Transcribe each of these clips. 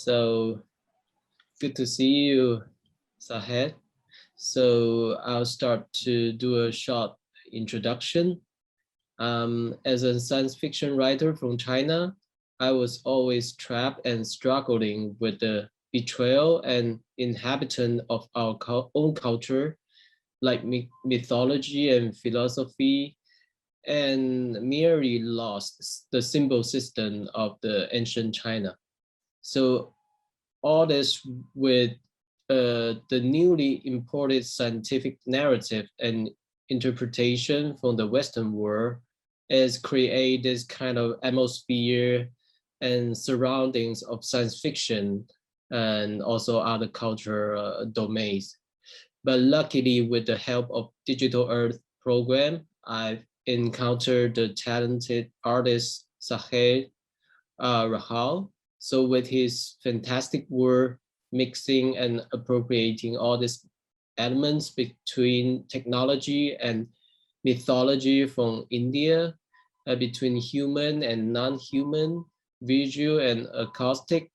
So good to see you, Sahej. So I'll start to do a short introduction. As a science fiction writer from China, I was always trapped and struggling with the betrayal and inhabitant of our own culture, like mythology and philosophy, and merely lost the symbol system of the ancient China. So all this with the newly imported scientific narrative and interpretation from the Western world has created this kind of atmosphere and surroundings of science fiction and also other cultural domains. But luckily, with the help of Digital Earth program, I've encountered the talented artist Sahej Rahal. So with his fantastic work, mixing and appropriating all these elements between technology and mythology from India, between human and non-human, visual and acoustic,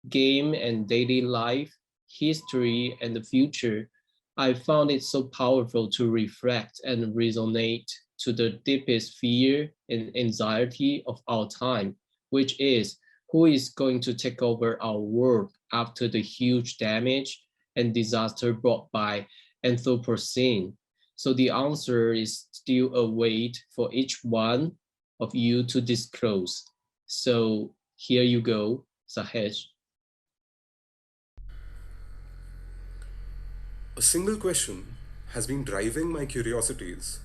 game and daily life, history and the future, I found it so powerful to reflect and resonate to the deepest fear and anxiety of our time, which is who is going to take over our world after the huge damage and disaster brought by Anthropocene. So the answer is still a wait for each one of you to disclose. So here you go, Sahej. A single question has been driving my curiosities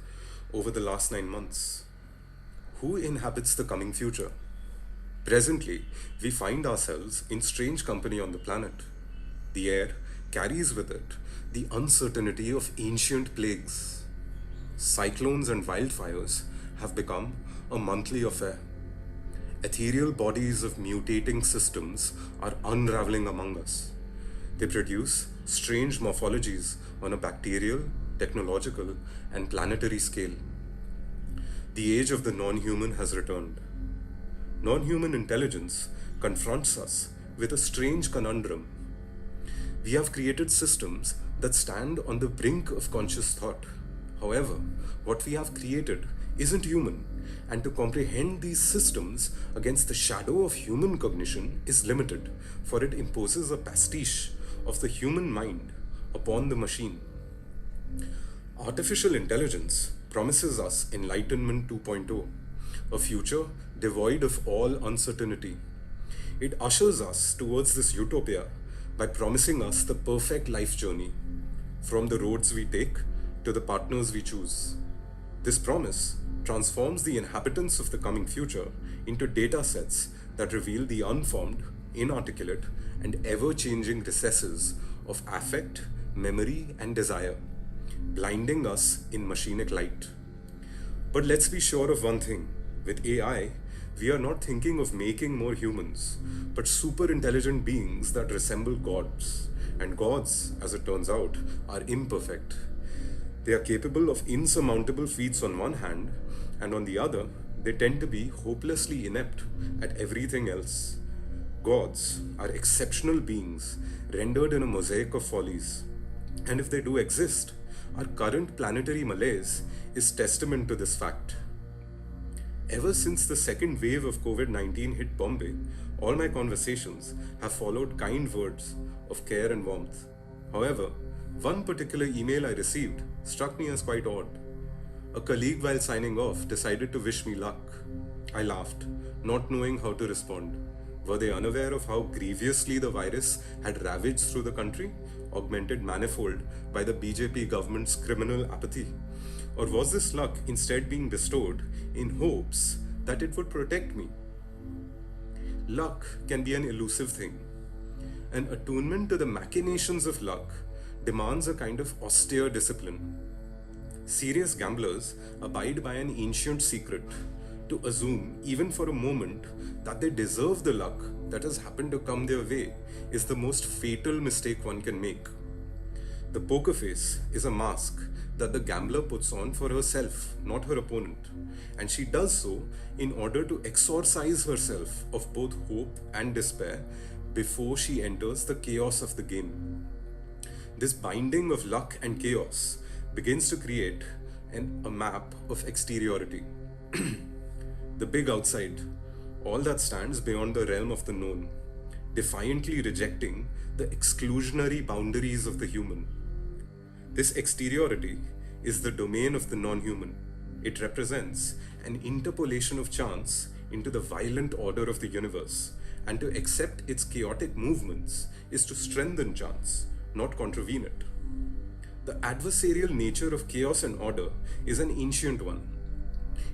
over the last 9 months. Who inhabits the coming future? Presently, we find ourselves in strange company on the planet. The air carries with it the uncertainty of ancient plagues. Cyclones and wildfires have become a monthly affair. Ethereal bodies of mutating systems are unraveling among us. They produce strange morphologies on a bacterial, technological, and planetary scale. The age of the non-human has returned. Non-human intelligence confronts us with a strange conundrum. We have created systems that stand on the brink of conscious thought. However, what we have created isn't human, and to comprehend these systems against the shadow of human cognition is limited, for it imposes a pastiche of the human mind upon the machine. Artificial intelligence promises us Enlightenment 2.0, a future devoid of all uncertainty. It ushers us towards this utopia by promising us the perfect life journey, from the roads we take to the partners we choose. This promise transforms the inhabitants of the coming future into data sets that reveal the unformed, inarticulate, and ever-changing recesses of affect, memory, and desire, blinding us in machinic light. But let's be sure of one thing. With AI, we are not thinking of making more humans, but super intelligent beings that resemble gods. And gods, as it turns out, are imperfect. They are capable of insurmountable feats on one hand, and on the other, they tend to be hopelessly inept at everything else. Gods are exceptional beings rendered in a mosaic of follies. And if they do exist, our current planetary malaise is testament to this fact. Ever since the second wave of COVID-19 hit Bombay, all my conversations have followed kind words of care and warmth. However, one particular email I received struck me as quite odd. A colleague, while signing off, decided to wish me luck. I laughed, not knowing how to respond. Were they unaware of how grievously the virus had ravaged through the country, augmented manifold by the BJP government's criminal apathy? Or was this luck instead being bestowed in hopes that it would protect me? Luck can be an elusive thing. An attunement to the machinations of luck demands a kind of austere discipline. Serious gamblers abide by an ancient secret: to assume, even for a moment, that they deserve the luck that has happened to come their way is the most fatal mistake one can make. The poker face is a mask that the gambler puts on for herself, not her opponent, and she does so in order to exorcise herself of both hope and despair before she enters the chaos of the game. This binding of luck and chaos begins to create a map of exteriority. The big outside, all that stands beyond the realm of the known, defiantly rejecting the exclusionary boundaries of the human. This exteriority is the domain of the non-human. It represents an interpolation of chance into the violent order of the universe, and to accept its chaotic movements is to strengthen chance, not contravene it. The adversarial nature of chaos and order is an ancient one.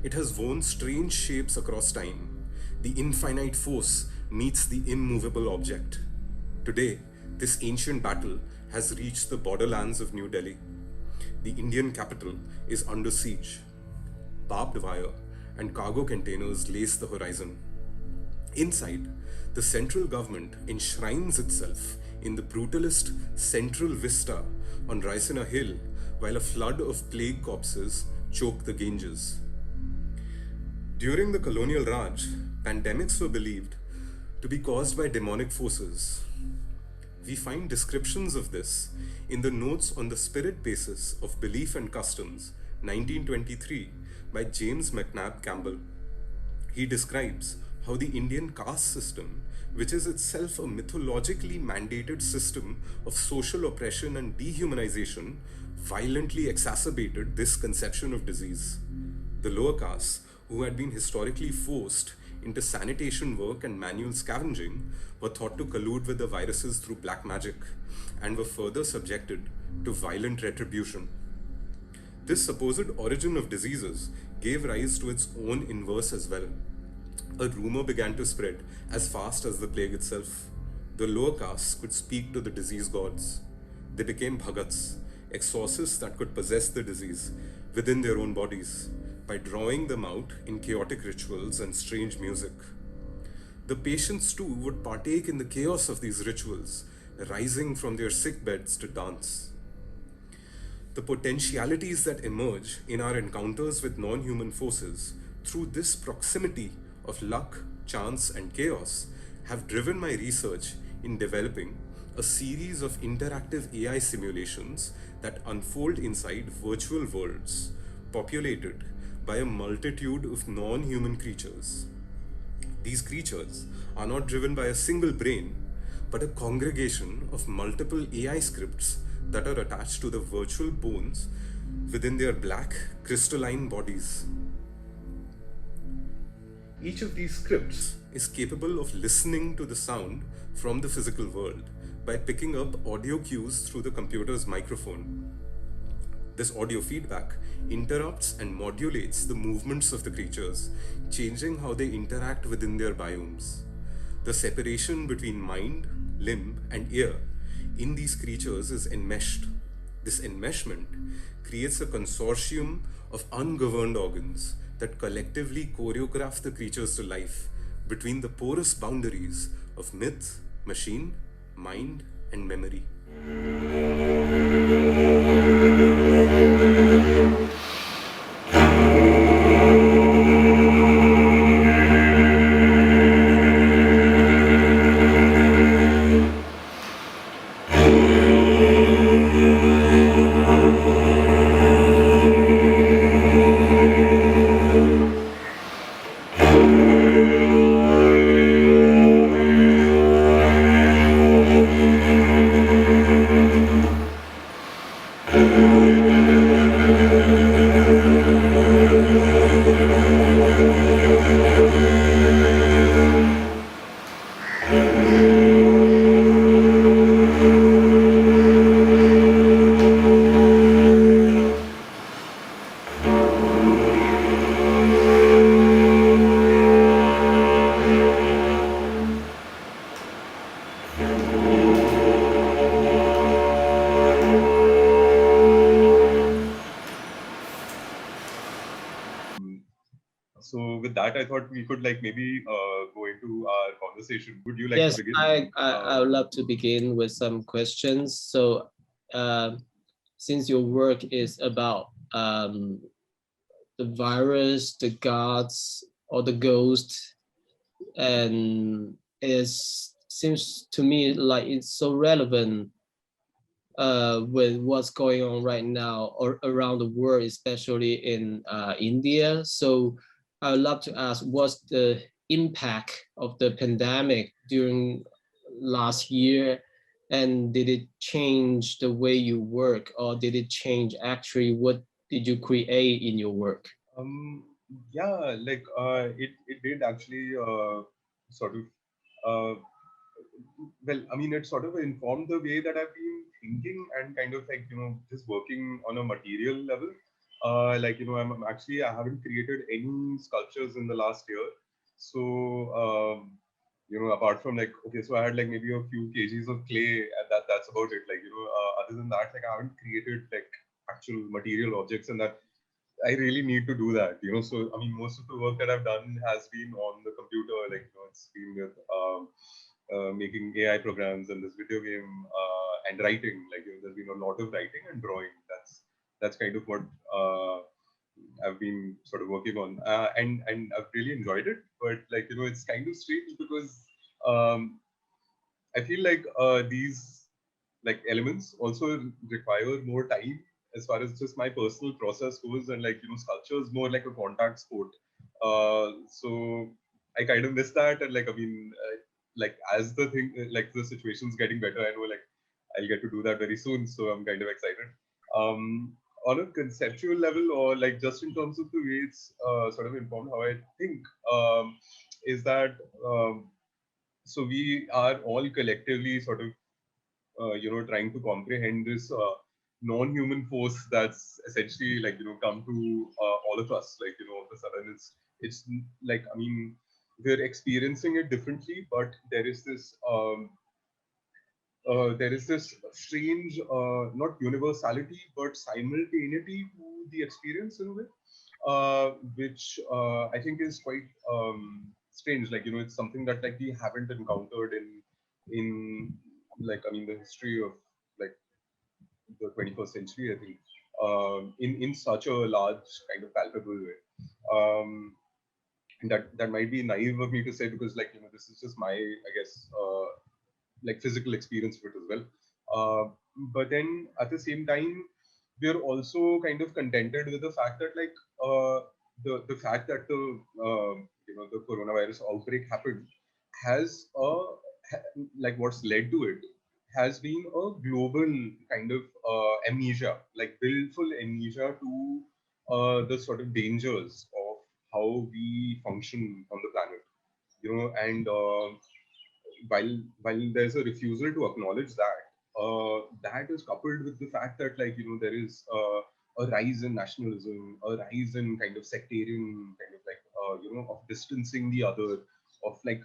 It has worn strange shapes across time. The infinite force meets the immovable object. Today, this ancient battle has reached the borderlands of New Delhi. The Indian capital is under siege. Barbed wire and cargo containers lace the horizon. Inside, the central government enshrines itself in the brutalist central vista on Raisina Hill, while a flood of plague corpses choke the Ganges. During the colonial Raj, pandemics were believed to be caused by demonic forces. We find descriptions of this in the Notes on the Spirit Basis of Belief and Customs, 1923, by James McNabb Campbell. He describes how the Indian caste system, which is itself a mythologically mandated system of social oppression and dehumanization, violently exacerbated this conception of disease. The lower castes, who had been historically forced into sanitation work and manual scavenging, were thought to collude with the viruses through black magic and were further subjected to violent retribution. This supposed origin of diseases gave rise to its own inverse as well. A rumor began to spread as fast as the plague itself. The lower castes could speak to the disease gods. They became bhagats, exorcists that could possess the disease within their own bodies by drawing them out in chaotic rituals and strange music. The patients too would partake in the chaos of these rituals, rising from their sick beds to dance. The potentialities that emerge in our encounters with non-human forces through this proximity of luck, chance, and chaos have driven my research in developing a series of interactive AI simulations that unfold inside virtual worlds populated by a multitude of non-human creatures. These creatures are not driven by a single brain, but a congregation of multiple AI scripts that are attached to the virtual bones within their black crystalline bodies. Each of these scripts is capable of listening to the sound from the physical world by picking up audio cues through the computer's microphone. This audio feedback interrupts and modulates the movements of the creatures, changing how they interact within their biomes. The separation between mind, limb, and ear in these creatures is enmeshed. This enmeshment creates a consortium of ungoverned organs that collectively choreograph the creatures to life between the porous boundaries of myth, machine, mind, and memory. So with that, I thought we could maybe go into our conversation. Would you like Yes, to begin? I would love to begin with some questions. So since your work is about the virus, the gods, or the ghost, and is seems to me like it's so relevant with what's going on right now or around the world, especially in India. So I would love to ask, what's the impact of the pandemic during last year? And did it change the way you work, or did it change actually what did you create in your work? Yeah, like it did actually sort of well, I mean, it sort of informed the way that I've been thinking and kind of like, just working on a material level. Like, I'm actually, I haven't created any sculptures in the last year. So, apart from like, okay, so I had like maybe a few kgs of clay and that's about it. Like, other than that, like I haven't created like actual material objects, and that I really need to do that, So, I mean, most of the work that I've done has been on the computer, like, it's been with making AI programs and this video game and writing. Like, there's been a lot of writing and drawing. That's kind of what I've been sort of working on, and I've really enjoyed it. But like, it's kind of strange because um, I feel like these like elements also require more time as far as just my personal process goes, and like sculpture is more like a contact sport. So I kind of miss that, and like I mean, like as the thing, like the situation's getting better, I know like I'll get to do that very soon, so I'm kind of excited. On a conceptual level, or like just in terms of the way it's sort of informed how I think, is that so we are all collectively sort of trying to comprehend this non-human force that's essentially like come to all of us, like all of a sudden it's like, I mean, we're experiencing it differently, but there is this strange not universality but simultaneity to the experience in a way, which I think is quite strange. Like it's something that like we haven't encountered in like, I mean, the history of like the 21st century, I think, in such a large kind of palpable way. And that might be naive of me to say, because like this is just my, I guess, like physical experience of it as well. But then at the same time, we're also kind of contented with the fact that like the fact that the coronavirus outbreak happened has like what's led to it has been a global kind of amnesia, like willful amnesia to the sort of dangers of how we function on the planet, and while there's a refusal to acknowledge that, that is coupled with the fact that like there is a rise in nationalism, a rise in kind of sectarian kind of like of distancing the other, of like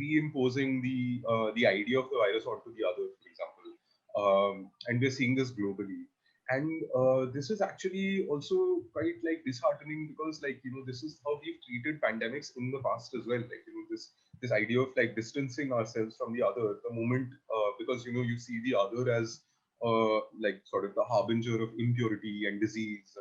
reimposing the idea of the virus onto the other, for example, and we're seeing this globally. And this is actually also quite like disheartening, because like this is how we've treated pandemics in the past as well. Like this idea of like distancing ourselves from the other the moment, because you see the other as like sort of the harbinger of impurity and disease,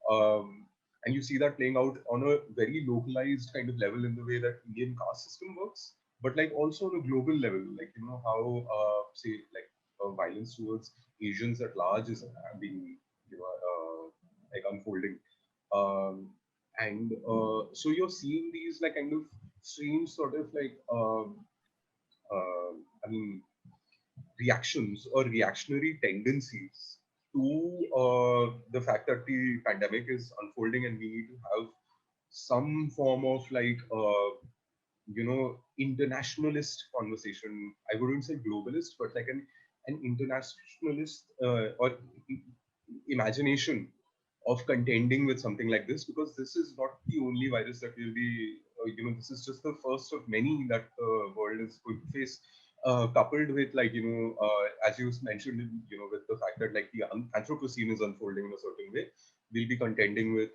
and you see that playing out on a very localized kind of level in the way that Indian caste system works, but like also on a global level, like how say like violence towards Asians at large is being like unfolding, and so you're seeing these like kind of strange sort of like I mean reactions or reactionary tendencies to the fact that the pandemic is unfolding, and we need to have some form of like internationalist conversation. I wouldn't say globalist, but like an internationalist or imagination of contending with something like this, because this is not the only virus that will be this is just the first of many that the world is going to face, coupled with like as you mentioned, with the fact that like the Anthropocene is unfolding in a certain way, we'll be contending with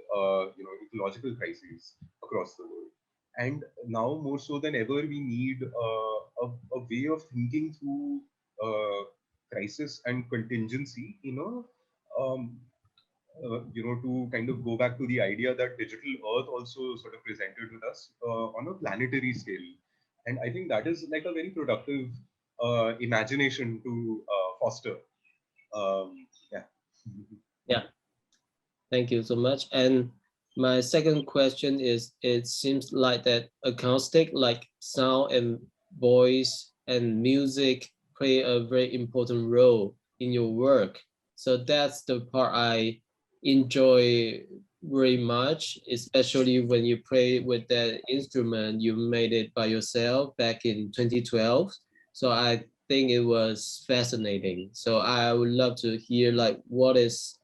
ecological crises across the world. And now more so than ever, we need a way of thinking through crisis and contingency, to kind of go back to the idea that digital Earth also sort of presented with us on a planetary scale. And I think that is like a very productive imagination to foster. Yeah. Yeah, thank you so much. And my second question is, it seems like that acoustic, like sound and voice and music, play a very important role in your work. So that's the part I enjoy very much, especially when you play with that instrument. You made it by yourself back in 2012. So I think it was fascinating. So I would love to hear like what is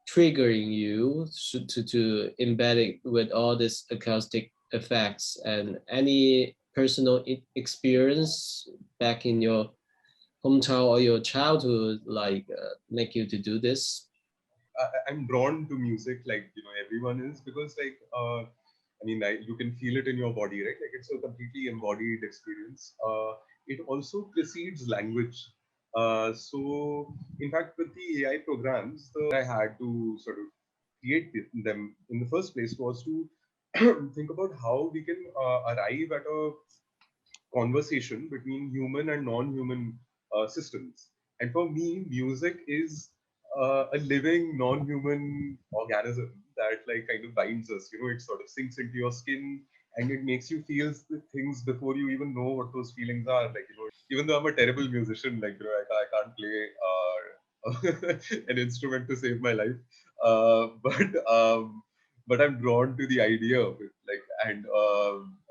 triggering you to embed it with all these acoustic effects, and any personal experience back in your hometown or your childhood like make you to do this. I'm drawn to music, like everyone is, because I mean, you can feel it in your body, right? Like it's a completely embodied experience. It also precedes language. So, in fact, with the AI programs, I had to sort of create them in the first place was to think about how we can arrive at a conversation between human and non-human systems. And for me, music is a living non-human organism that like kind of binds us. It sort of sinks into your skin and it makes you feel the things before you even know what those feelings are. Like even though I'm a terrible musician, like I can't play an instrument to save my life, but I'm drawn to the idea of it. Like and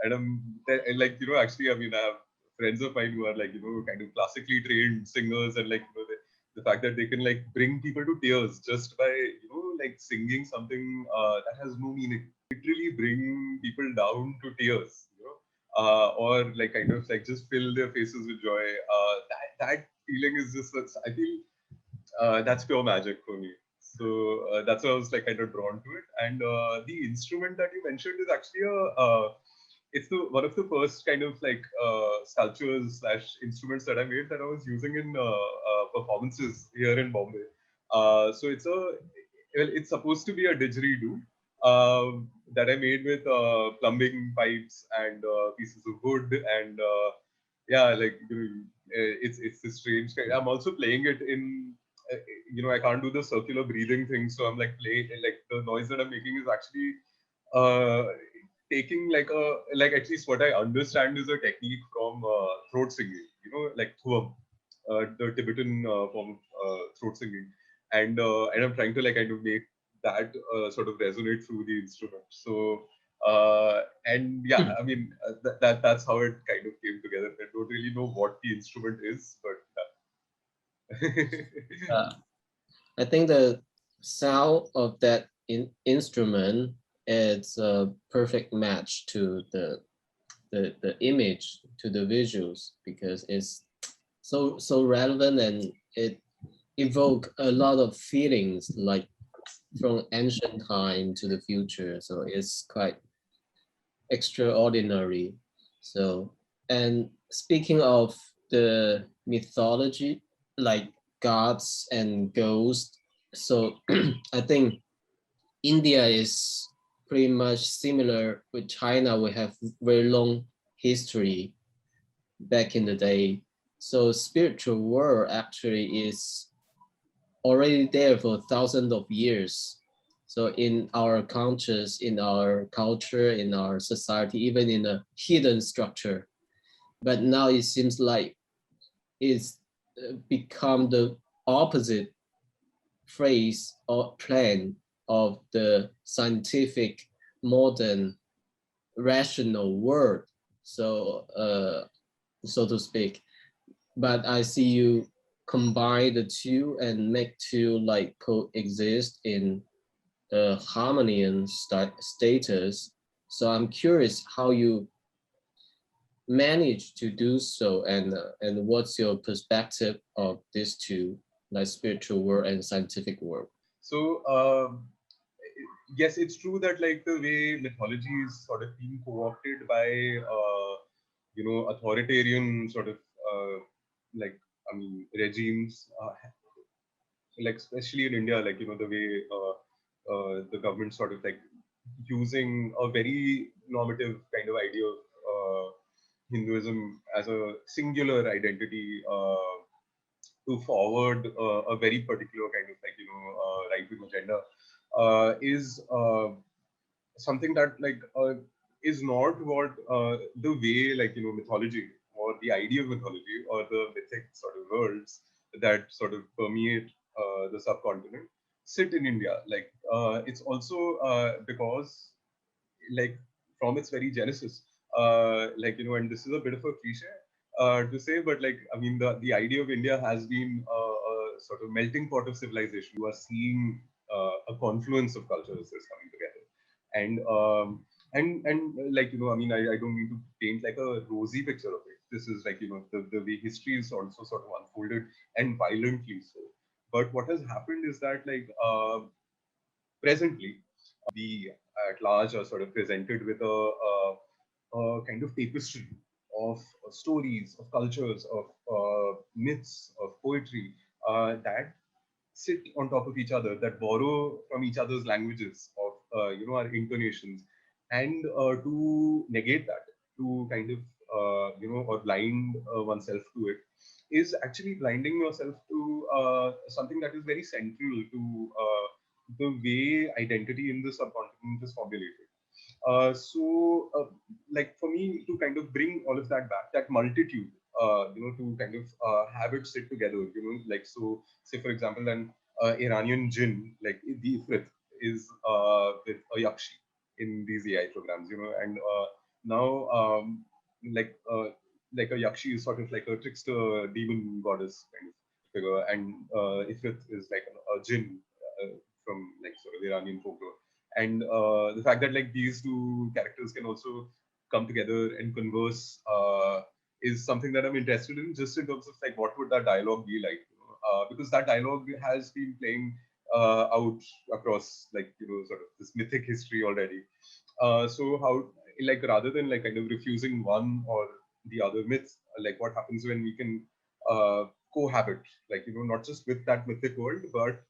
and like actually, I mean, I have friends of mine who are like kind of classically trained singers, and like the fact that they can like bring people to tears just by like singing something that has no meaning, literally bring people down to tears, or like kind of like just fill their faces with joy. That feeling is just, I feel that's pure magic for me. So that's why I was like kind of drawn to it. And the instrument that you mentioned is actually it's one of the first kind of like sculptures slash instruments that I made that I was using in performances here in Bombay. So it's supposed to be a didgeridoo that I made with plumbing pipes and pieces of wood and yeah, like it's a strange kind. I'm also playing it in I can't do the circular breathing thing, so I'm like playing like the noise that I'm making is actually uh, taking like at least what I understand is a technique from throat singing, like thuam, the Tibetan form of throat singing, and I'm trying to like kind of make that sort of resonate through the instrument. So and yeah, I mean that's how it kind of came together. I don't really know what the instrument is, but uh, I think the sound of that instrument is a perfect match to the image, to the visuals, because it's so relevant, and it evoke a lot of feelings like from ancient time to the future. So it's quite extraordinary. So, and speaking of the mythology, like gods and ghosts, so I think India is pretty much similar with China. We have very long history back in the day. So spiritual world actually is already there for thousands of years. So in our conscious, in our culture, in our society, even in a hidden structure. But now it seems like it's become the opposite phrase or plan of the scientific, modern, rational world. So, so to speak. But I see you combine the two and make two like coexist in harmony and status. So I'm curious how you manage to do so, and what's your perspective of these two, like spiritual world and scientific world. so yes, it's true that like the way mythology is sort of being co-opted by authoritarian sort of like I mean regimes, like especially in India, like the way the government sort of like using a very normative kind of idea of Hinduism as a singular identity to forward a very particular kind of right-wing agenda is something that is not what the way mythology or the idea of mythology or the mythic sort of worlds that sort of permeate the subcontinent sit in India. It's also because like from its very genesis, and this is a bit of a cliche to say, but I mean, the idea of India has been a sort of melting pot of civilization. You are seeing a confluence of cultures is coming together, and I mean, I don't mean to paint like a rosy picture of it. This is the way history is also sort of unfolded, and violently so. But what has happened is that presently we at large are sort of presented with a kind of tapestry of stories, of cultures, of myths, of poetry that sit on top of each other, that borrow from each other's languages, of our intonations, and to negate that, to kind of or blind oneself to it, is actually blinding yourself to something that is very central to the way identity in the subcontinent is formulated. Like for me to kind of bring all of that back, that multitude, to kind of have it sit together, so say for example, an Iranian jinn, like the Ifrit, is with a Yakshi in these AI programs, and now like uh, like a Yakshi is sort of like a trickster demon goddess kind of figure, and Ifrit is like a jinn from like sort of Iranian folklore. And the fact that these two characters can also come together and converse is something that I'm interested in, just in terms of what would that dialogue be like, because that dialogue has been playing out across sort of this mythic history already. So how rather than kind of refusing one or the other myth, what happens when we can cohabit, not just with that mythic world, but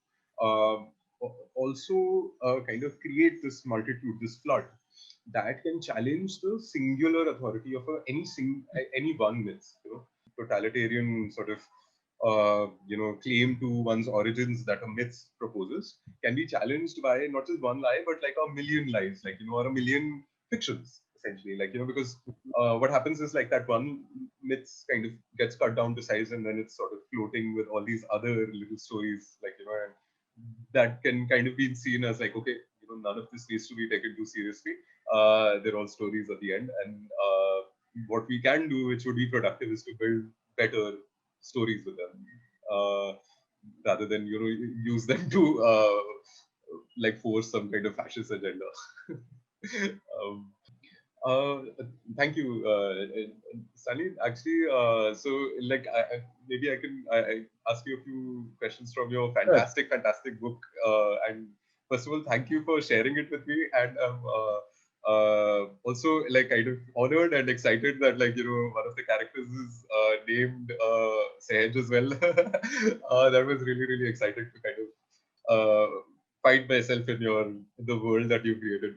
also kind of create this multitude, this flood that can challenge the singular authority of any one myth. Totalitarian sort of claim to one's origins that a myth proposes can be challenged by not just one lie, but a million lies, or a million fictions, essentially, because what happens is that one myth kind of gets cut down to size, and then it's sort of floating with all these other little stories, and that can kind of be seen as okay, none of this needs to be taken too seriously. They're all stories at the end, and what we can do, which would be productive, is to build better stories with them, uh, rather than use them to force some kind of fascist agenda. um, uh, Thank you, Stanley. Actually, so maybe I can ask you a few questions from your fantastic book. And first of all, thank you for sharing it with me. And also kind of honored and excited that one of the characters is named Sahej as well. That was really exciting to kind of find myself in the world that you created.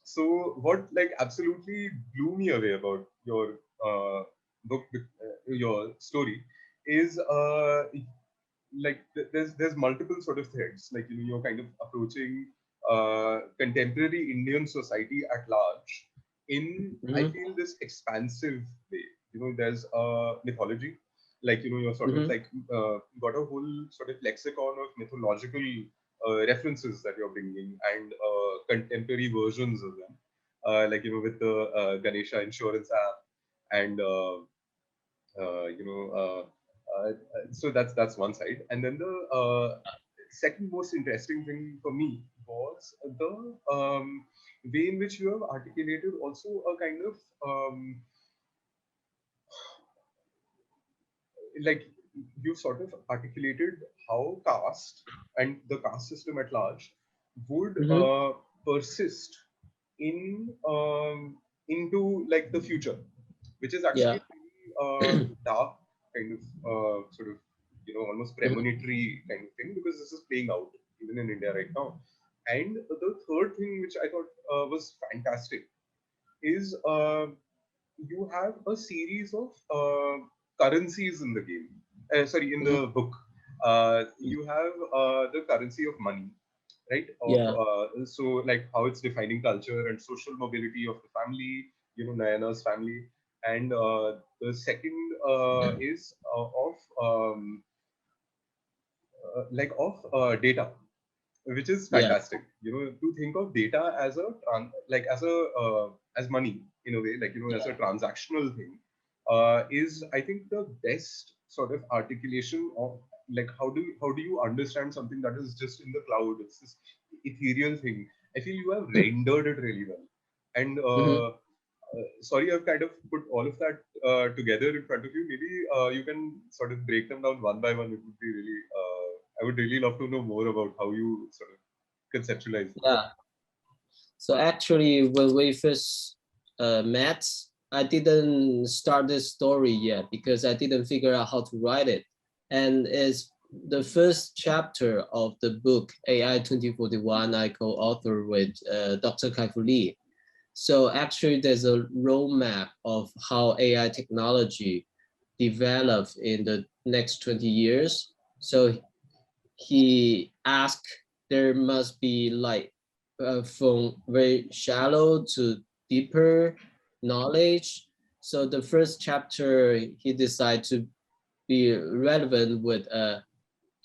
So what absolutely blew me away about your book, your story, is there's multiple sort of threads. You're kind of approaching contemporary Indian society at large in, I Mm-hmm. feel, this expansive way. There's mythology, you're sort of Mm-hmm. got a whole sort of lexicon of mythological references that you're bringing, and contemporary versions of them, with the Ganesha insurance app, and uh, you know uh, so that's one side. And then the second most interesting thing for me was the way in which you have articulated also a kind of like you sort of articulated how caste and the caste system at large would Mm-hmm. persist in into the future, which is actually Yeah. a very dark kind of sort of almost Mhm. premonitory kind of thing, because this is playing out even in India right now. And the third thing which I thought was fantastic is you have a series of currencies in the game. Sorry, in Mhm. the book, you have the currency of money, right? Of Yeah. so like how it's defining culture and social mobility of the family. You know, Nayana's family, and the second is of data, which is Yeah. fantastic. You know, to think of data as a as money in a way, like, you know, as a Yeah. transactional thing, is, I think, the best sort of articulation of, like, how do you understand something that is just in the cloud? It's this ethereal thing. I feel you have rendered it really well, and Mhm. sorry, I've kind of put all of that together in front of you. Maybe you can sort of break them down one by one. It would be really, I would really love to know more about how you sort of conceptualize them. Yeah. So actually, when we first met, I didn't start this story yet because I didn't figure out how to write it. And it's the first chapter of the book AI 2041 I co-author with Dr. Kai-Fu Lee. So actually, there's a roadmap of how AI technology develop in the next 20 years. So he asked there must be like from very shallow to deeper knowledge. So the first chapter he decided to be relevant with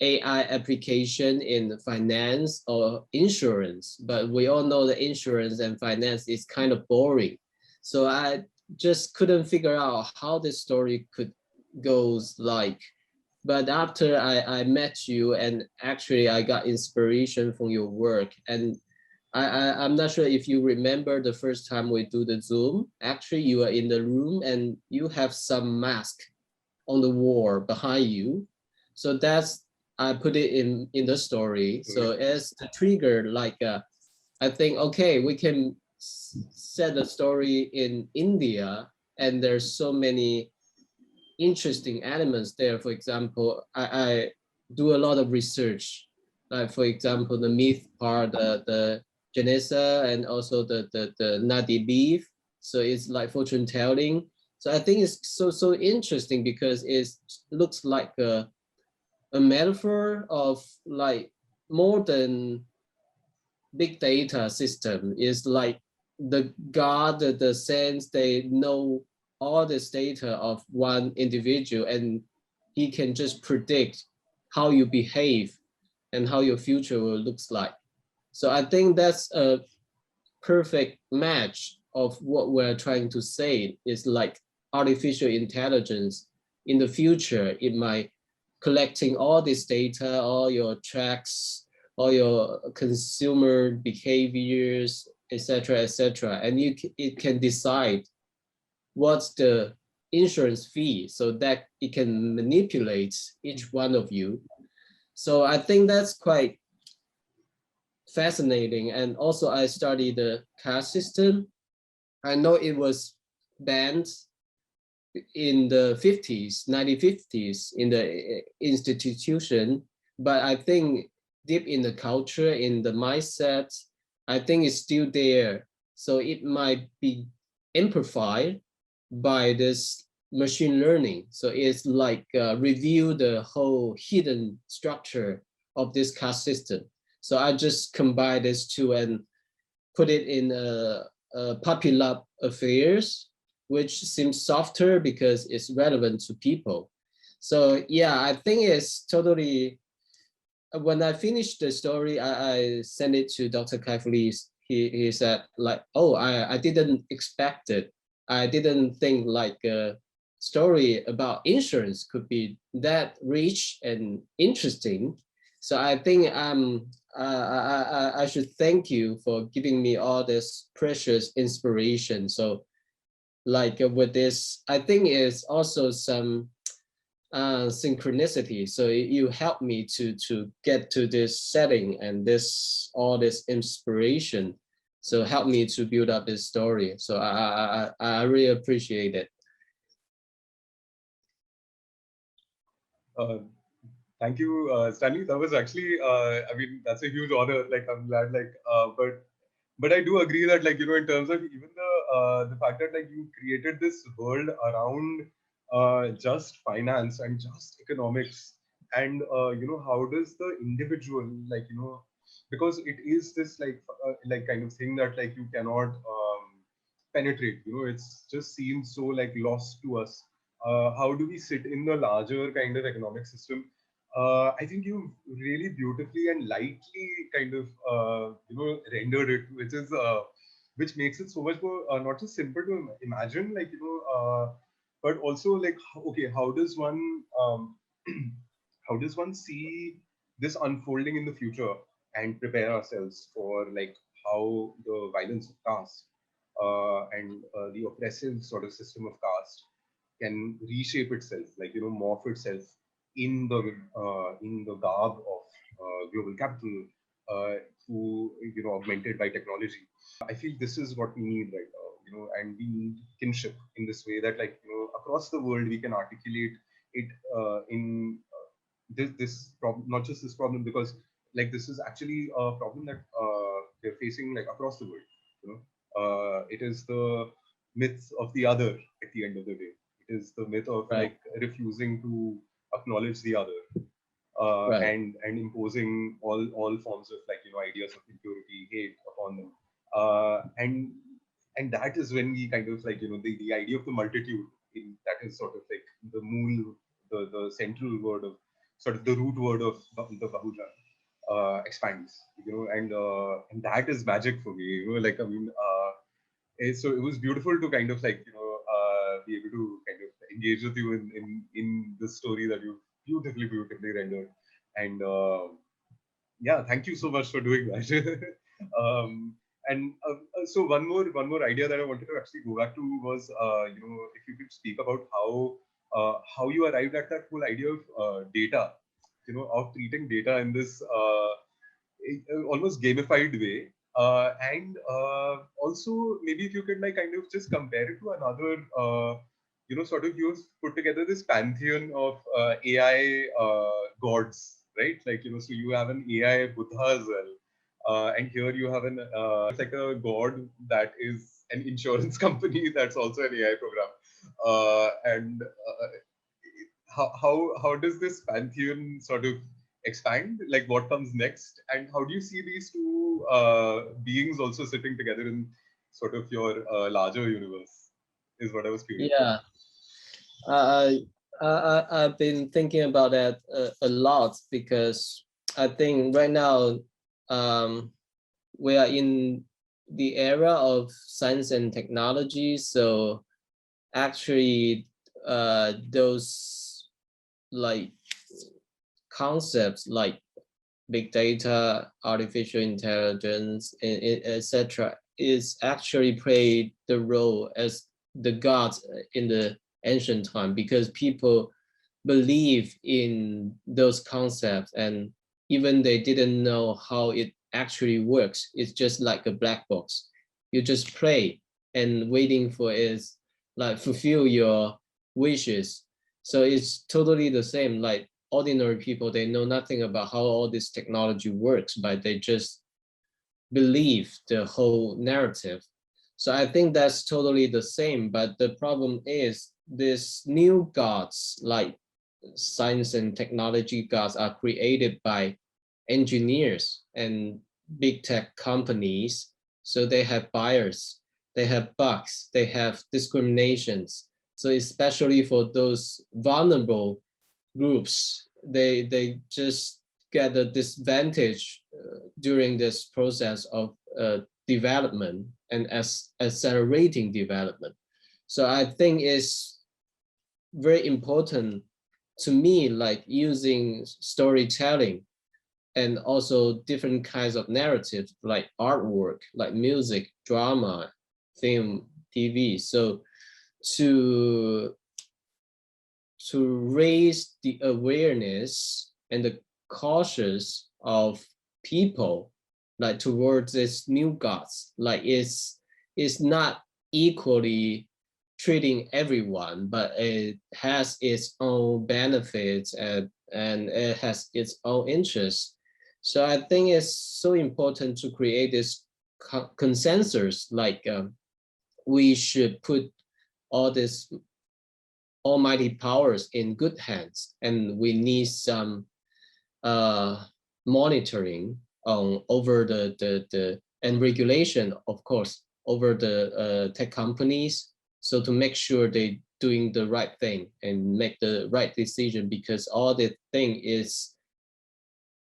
AI application in finance or insurance, but we all know that insurance and finance is kind of boring. So I just couldn't figure out how this story could goes like. But after I met you and actually I got inspiration from your work, and I'm not sure if you remember the first time we do the Zoom. Actually, you are in the room and you have some mask on the wall behind you. So that's I put it in the story. So as the trigger, like I think okay, we can set a story in India, and there's so many interesting elements there. For example, I do a lot of research, like for example, the myth part, the Janessa, and also the Nadi leaf. So it's like fortune telling. So I think it's so interesting because it looks like a metaphor of like modern big data system is like the God, the sense they know all this data of one individual and he can just predict how you behave and how your future will looks like. So I think that's a perfect match of what we're trying to say is like artificial intelligence in the future. It might collecting all this data, all your tracks, all your consumer behaviors, etc., etc., and it can decide what's the insurance fee so that it can manipulate each one of you. So I think that's quite fascinating. And also I studied the caste system. I know it was banned in the 50s, 1950s in the institution, but I think deep in the culture, in the mindset, I think it's still there. So it might be amplified by this machine learning. So it's like review the whole hidden structure of this caste system. So I just combine these two and put it in popular affairs, which seems softer because it's relevant to people. So yeah, I think it's totally, when I finished the story, I sent it to Dr. Kaifli. He said like, oh, I didn't expect it. I didn't think like a story about insurance could be that rich and interesting. So I think I should thank you for giving me all this precious inspiration. So like with this, I think it's also some synchronicity. So you help me to get to this setting and this all this inspiration. So help me to build up this story. So I really appreciate it. Uh, Thank you, Stanley. That was actually, I mean, that's a huge honor. Like, I'm glad. Like, but I do agree that, like, you know, in terms of even the the fact that like you created this world around just finance and just economics, and how does the individual, like, because it is this like kind of thing that like you cannot penetrate, it's just seems so like lost to us. How do we sit in the larger kind of economic system? I think you really beautifully and lightly kind of rendered it, which makes it so much more not just simple to imagine, like, but also like, okay, how does one how does one see this unfolding in the future and prepare ourselves for like how the violence of caste and the oppressive sort of system of caste can reshape itself, like, morph itself in the garb of global capital, who, augmented by technology. I feel this is what we need right now, and we need kinship in this way that, like, across the world we can articulate it in this problem, not just this problem, because like this is actually a problem that they're facing like across the world. It is the myth of the other at the end of the day. It is the myth of Right. like refusing to acknowledge the other, Right. and imposing all forms of like ideas of impurity, hate upon them, and that is when we kind of like the idea of the multitude, that is sort of like the mool, the central word of sort of the root word of the Bahujan expands, and that is magic for me, like, I mean, so it was beautiful to kind of like be able to kind of engage with you in the story that you beautifully rendered, and yeah, thank you so much for doing that. So one more idea that I wanted to actually go back to was, if you could speak about how you arrived at that whole idea of data, of treating data in this almost gamified way, and also maybe if you could like kind of just compare it to another, sort of you've put together this pantheon of AI gods, right? Like, so you have an AI Buddha as well. And here you have an it's like a god that is an insurance company that's also an AI program. And how does this pantheon sort of expand? Like, what comes next, and how do you see these two beings also sitting together in sort of your larger universe? Is what I was curious Yeah. I've been thinking about that a lot, because I think right now we are in the era of science and technology. So actually, those like concepts like big data, artificial intelligence, etc., is actually played the role as the gods in the ancient time, because people believe in those concepts, and even they didn't know how it actually works. It's just like a black box. You just pray and waiting for it, like fulfill your wishes. So it's totally the same. Like ordinary people, they know nothing about how all this technology works, but they just believe the whole narrative. So I think that's totally the same. But the problem is these new gods, like science and technology gods, are created by engineers and big tech companies. So they have bias, they have bugs, they have discriminations. So especially for those vulnerable groups, they just get a disadvantage during this process of development and as accelerating development. So I think it's very important to me, like using storytelling and also different kinds of narratives, like artwork, like music, drama, film, TV. So to raise the awareness and the cautious of people, like towards this new gods, like it's not equally treating everyone, but it has its own benefits, and it has its own interests. So I think it's so important to create this consensus, like we should put all this almighty powers in good hands, and we need some monitoring on over the and regulation, of course, over the tech companies, so to make sure they doing the right thing and make the right decision, because all the thing is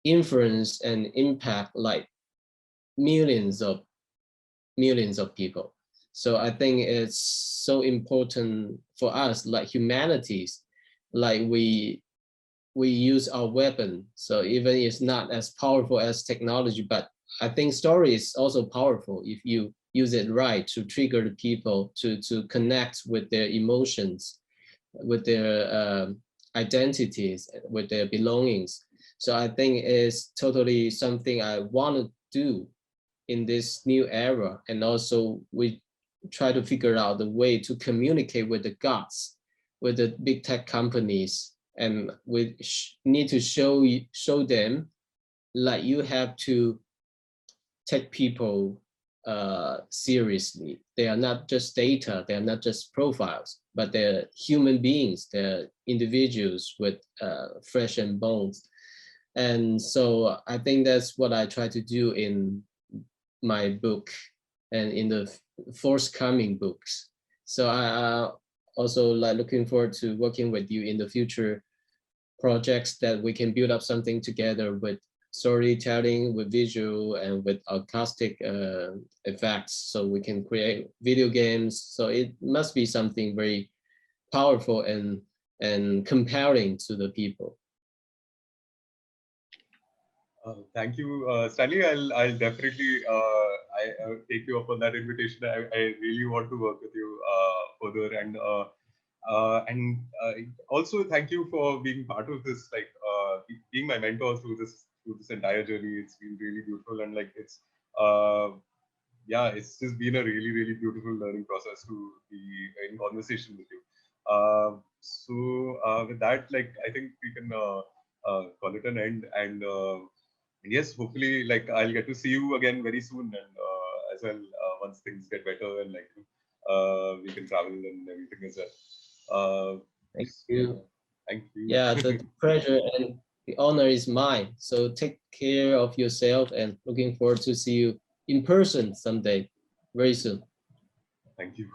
influence and impact like millions of people. So I think it's so important for us, like humanities, like we use our weapon. So even it's not as powerful as technology, but I think story is also powerful if you use it right to trigger the people to connect with their emotions, with their identities, with their belongings. So I think it's totally something I want to do in this new era. And also we try to figure out the way to communicate with the gods, with the big tech companies, and we need to show them like you have to take people seriously. They are not just data, they are not just profiles, but they're human beings, they're individuals with flesh and bones. And so I think that's what I try to do in my book and in the forthcoming books. So I also like looking forward to working with you in the future projects that we can build up something together with storytelling, with visual, and with acoustic effects, so we can create video games. So it must be something very powerful and compelling to the people. Thank you, Stanley. I'll definitely take you up on that invitation. I really want to work with you further, and also thank you for being part of this, like being my mentor through this entire journey. It's been really beautiful, and like it's yeah, it's just been a really beautiful learning process to be in conversation with you. So with that, like I think we can call it an end, and yes, hopefully, like I'll get to see you again very soon, and as well once things get better, and like we can travel and everything as well. Thank you. Yeah, thank you. Yeah, the pleasure and the honor is mine. So take care of yourself, and looking forward to see you in person someday, very soon. Thank you.